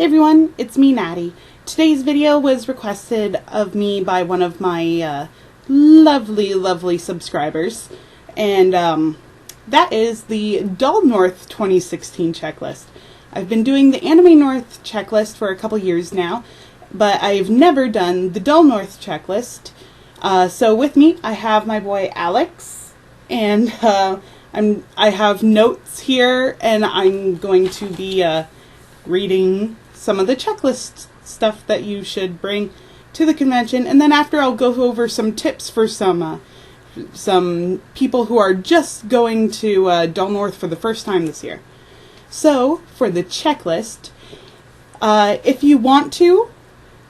Hey everyone, it's me, Natty. Today's video was requested of me by one of my lovely subscribers, and that is the Doll North 2016 checklist. I've been doing the Anime North checklist for a couple years now, but I've never done the Doll North checklist. So with me, I have my boy Alex, and I have notes here, and I'm going to be reading some of the checklist stuff that you should bring to the convention, and then after I'll go over some tips for some people who are just going to Doll North for the first time this year. So, for the checklist, if you want to,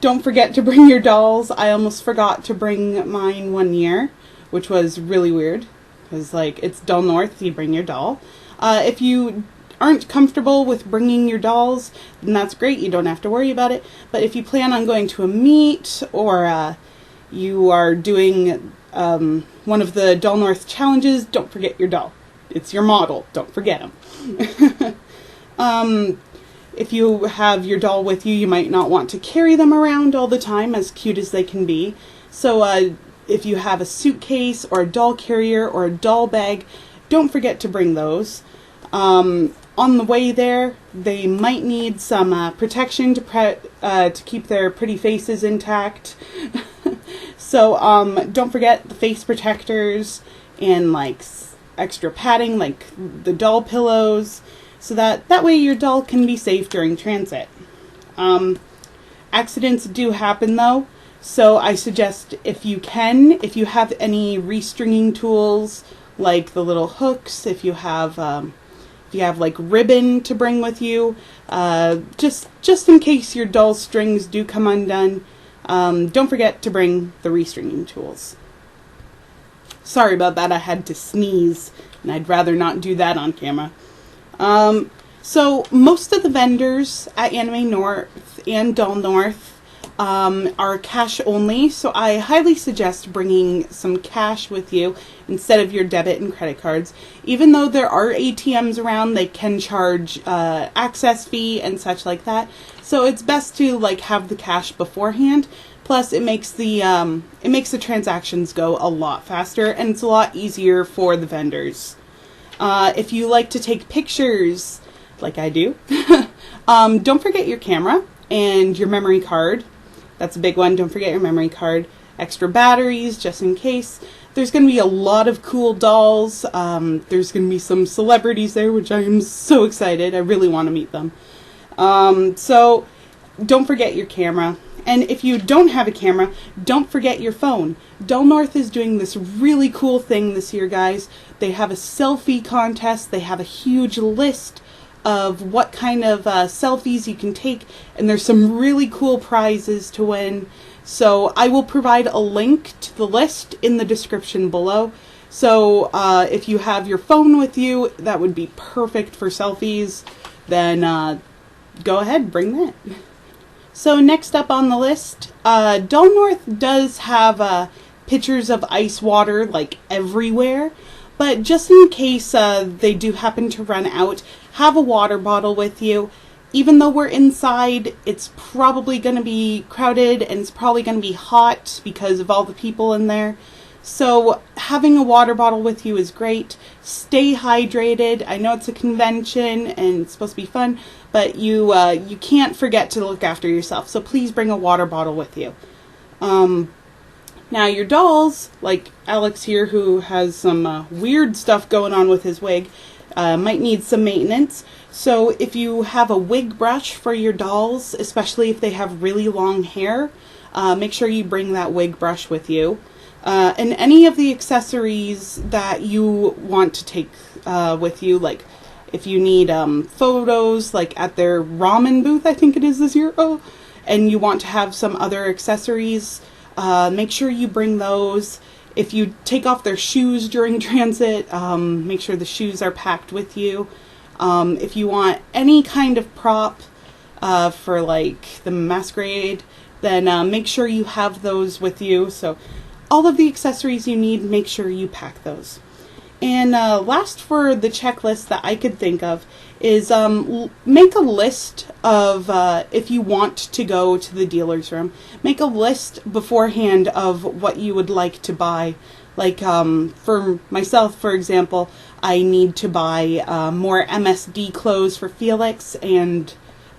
don't forget to bring your dolls. I almost forgot to bring mine one year, which was really weird, because it's Doll North, you bring your doll. If you aren't comfortable with bringing your dolls, then that's great, you don't have to worry about it. But if you plan on going to a meet, or you are doing one of the Doll North challenges, don't forget your doll. It's your model, don't forget them. If you have your doll with you, you might not want to carry them around all the time, as cute as they can be. So if you have a suitcase, or a doll carrier, or a doll bag, don't forget to bring those. On the way there, they might need some protection to keep their pretty faces intact. So don't forget the face protectors and extra padding, like the doll pillows, so that way your doll can be safe during transit. Accidents do happen though, so I suggest if you have any restringing tools, like the little hooks, if you have ribbon to bring with you, just in case your doll strings do come undone, don't forget to bring the restringing tools. Sorry about that, I had to sneeze, and I'd rather not do that on camera. So most of the vendors at Anime North and Doll North are cash only, so I highly suggest bringing some cash with you instead of your debit and credit cards. Even though there are ATMs around, they can charge access fee and such like that, so it's best to have the cash beforehand. Plus it makes the transactions go a lot faster, and it's a lot easier for the vendors. If you like to take pictures like I do, don't forget your camera and your memory card. That's a big one. Don't forget your memory card. Extra batteries, just in case. There's going to be a lot of cool dolls. There's going to be some celebrities there, which I am so excited. I really want to meet them. So don't forget your camera. And if you don't have a camera, don't forget your phone. Doll North is doing this really cool thing this year, guys. They have a selfie contest. They have a huge list of what kind of selfies you can take, and there's some really cool prizes to win. So I will provide a link to the list in the description below. So if you have your phone with you, that would be perfect for selfies. Then go ahead, bring that. So next up on the list, Doll North does have pictures of ice water everywhere, but just in case they do happen to run out, have a water bottle with you. Even though we're inside, it's probably going to be crowded and it's probably going to be hot because of all the people in there. So having a water bottle with you is great. Stay hydrated. I know it's a convention and it's supposed to be fun, but you can't forget to look after yourself. So please bring a water bottle with you. Now your dolls, like Alex here, who has some weird stuff going on with his wig, might need some maintenance. So if you have a wig brush for your dolls, especially if they have really long hair, make sure you bring that wig brush with you. And any of the accessories that you want to take with you, if you need photos, at their ramen booth, I think it is this year, and you want to have some other accessories, make sure you bring those. If you take off their shoes during transit, make sure the shoes are packed with you. If you want any kind of prop for the masquerade, then make sure you have those with you. So all of the accessories you need, make sure you pack those. And last for the checklist that I could think of is make a list of, if you want to go to the dealer's room, make a list beforehand of what you would like to buy. Like for myself, for example, I need to buy more MSD clothes for Felix, and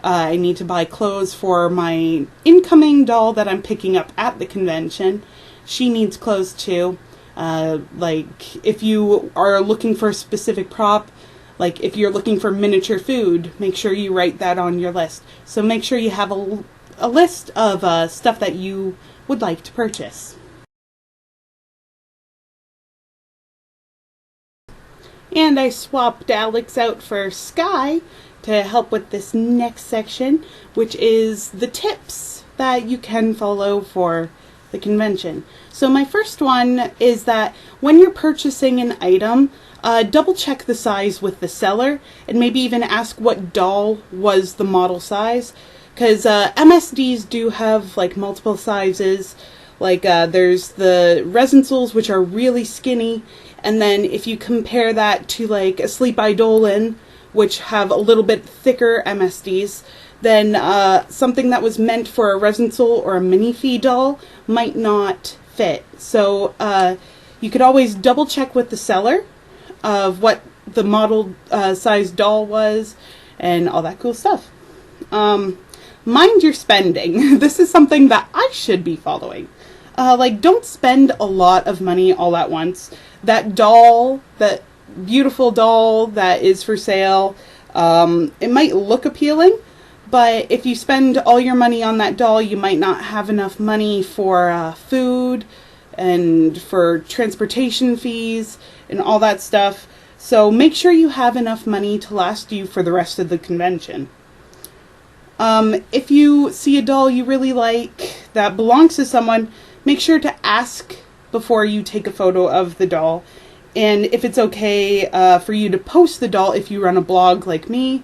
I need to buy clothes for my incoming doll that I'm picking up at the convention. She needs clothes too. Like if you are looking for a specific prop, like if you're looking for miniature food, make sure you write that on your list. So make sure you have a list of stuff that you would like to purchase. And I swapped Alex out for Sky to help with this next section, which is the tips that you can follow for the convention. So my first one is that when you're purchasing an item, double check the size with the seller, and maybe even ask what doll was the model size, because MSDs do have like multiple sizes. Like there's the Resinsuls, which are really skinny, and then if you compare that to like a Sleep Eidolon, which have a little bit thicker MSDs, then something that was meant for a Resinsul or a Minifee doll might not fit. So you could always double check with the seller of what the model size doll was and all that cool stuff. Mind your spending. This is something that I should be following. Like, don't spend a lot of money all at once. That doll, that beautiful doll that is for sale, it might look appealing, but if you spend all your money on that doll, you might not have enough money for food and for transportation fees and all that stuff. So make sure you have enough money to last you for the rest of the convention. If you see a doll you really like that belongs to someone, make sure to ask before you take a photo of the doll. And if it's okay for you to post the doll if you run a blog like me,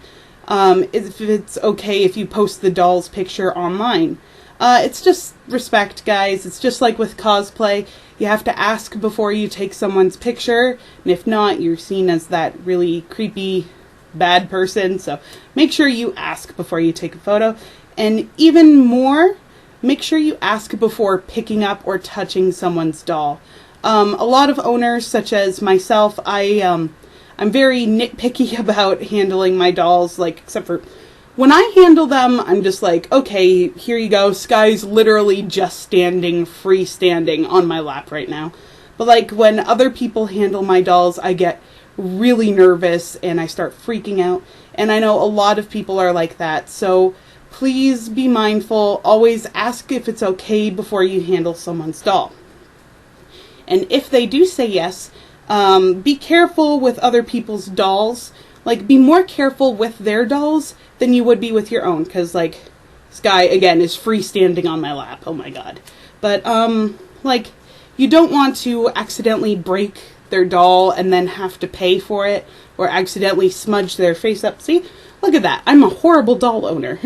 if it's okay if you post the doll's picture online. It's just respect, guys. It's just like with cosplay. You have to ask before you take someone's picture, and if not, you're seen as that really creepy, bad person. So make sure you ask before you take a photo. And even more, make sure you ask before picking up or touching someone's doll. A lot of owners, such as myself, I'm very nitpicky about handling my dolls, like, except for when I handle them, I'm just like, okay, here you go. Sky's literally just freestanding on my lap right now. But like when other people handle my dolls, I get really nervous and I start freaking out. And I know a lot of people are like that. So please be mindful. Always ask if it's okay before you handle someone's doll. And if they do say yes, be careful with other people's dolls. Like, be more careful with their dolls than you would be with your own. Because, like, Sky, again, is freestanding on my lap. Oh, my God. But, like, you don't want to accidentally break their doll and then have to pay for it. Or accidentally smudge their face up. See? Look at that. I'm a horrible doll owner.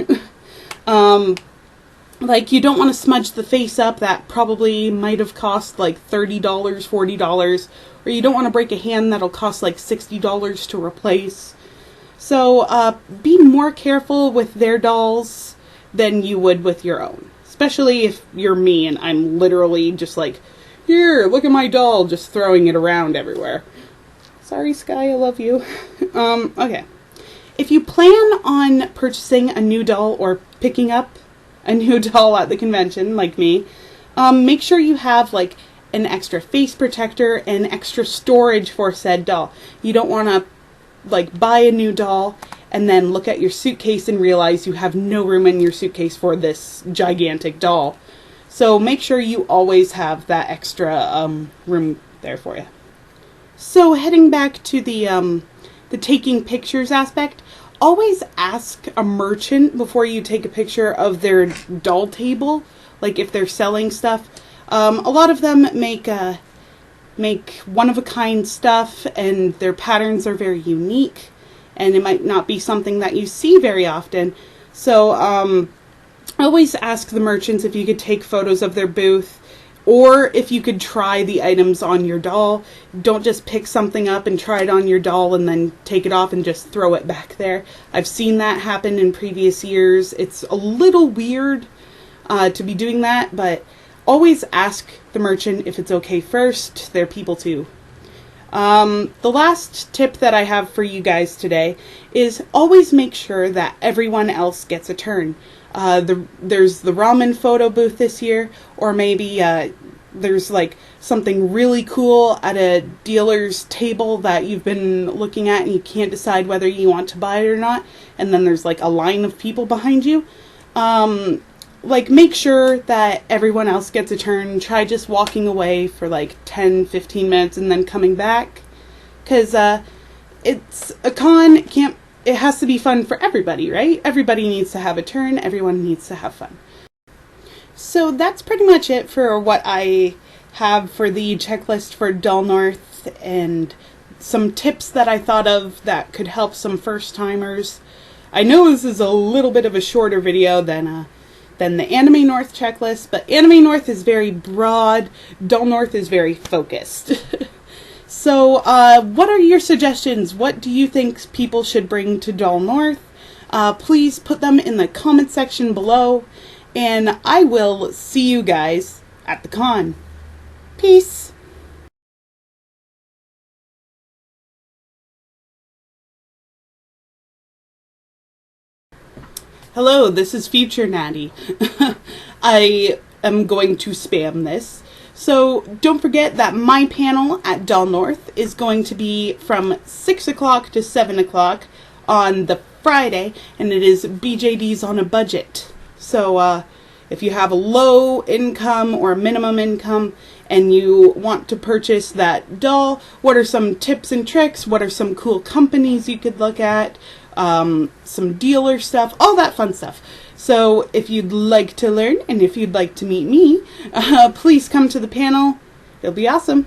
Like, you don't want to smudge the face up. That probably might have cost like $30, $40. Or you don't want to break a hand that'll cost like $60 to replace. So be more careful with their dolls than you would with your own. Especially if you're me and I'm literally just like, here, look at my doll, just throwing it around everywhere. Sorry, Sky, I love you. Okay. If you plan on purchasing a new doll or picking up a new doll at the convention, like me, make sure you have like an extra face protector and extra storage for said doll. You don't want to like buy a new doll and then look at your suitcase and realize you have no room in your suitcase for this gigantic doll. So make sure you always have that extra room there for you. So heading back to the taking pictures aspect, always ask a merchant before you take a picture of their doll table, like if they're selling stuff. A lot of them make one-of-a-kind stuff, and their patterns are very unique, and it might not be something that you see very often. So always ask the merchants if you could take photos of their booth, Or if you could try the items on your doll. Don't just pick something up and try it on your doll and then take it off and just throw it back there. I've seen that happen in previous years. It's a little weird to be doing that, but always ask the merchant if it's okay first. They're people too. The last tip that I have for you guys today is always make sure that everyone else gets a turn. There's the ramen photo booth this year, or maybe there's like something really cool at a dealer's table that you've been looking at and you can't decide whether you want to buy it or not, and then there's like a line of people behind you. Like, make sure that everyone else gets a turn. Try just walking away for like 10-15 minutes and then coming back, because it's a con. It has to be fun for everybody, right? Everybody needs to have a turn. Everyone needs to have fun. So that's pretty much it for what I have for the checklist for Doll North, and some tips that I thought of that could help some first-timers. I know this is a little bit of a shorter video than the Anime North checklist, but Anime North is very broad. Doll North is very focused. So, what are your suggestions? What do you think people should bring to Doll North? Please put them in the comment section below, and I will see you guys at the con. Peace! Hello, this is Future Natty. I am going to spam this. So don't forget that my panel at Doll North is going to be from 6 o'clock to 7 o'clock on the Friday, and it is BJDs on a budget. So if you have a low income or minimum income and you want to purchase that doll, what are some tips and tricks? What are some cool companies you could look at? Some dealer stuff, all that fun stuff. So if you'd like to learn and if you'd like to meet me, please come to the panel. It'll be awesome.